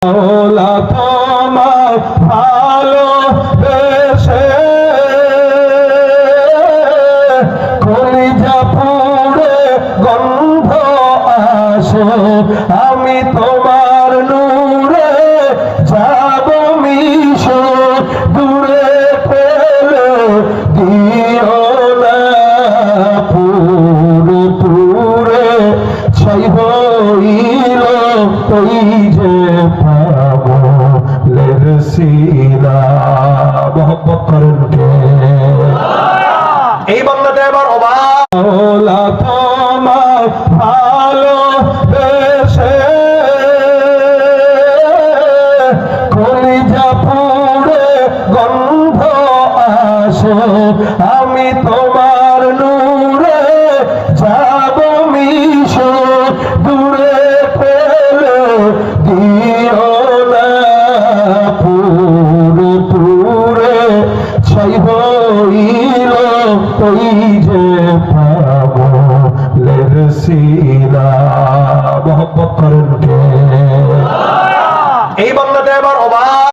OLA তোমায় ভালোবেসে কলিজা পুড়ে গন্ধ আসে, আমি তোমার নূরে যাব মিশে, দূরে ফেলে দিও না, পুরে পুরে ছাই হইল ওই যে পাগলের সিনা। মহব্বত করেন কে? এই বাংলাতে এবার অবাক। ওলা তোমায় ভালোবেসে কলিজা পুড়ে গন্ধ আসে, আমি তোমার নূরে যাব মিশে, দূরে ফেলে দিও না, পুরে পুরে ছাই হইল ওই যে পাগলের সিনা।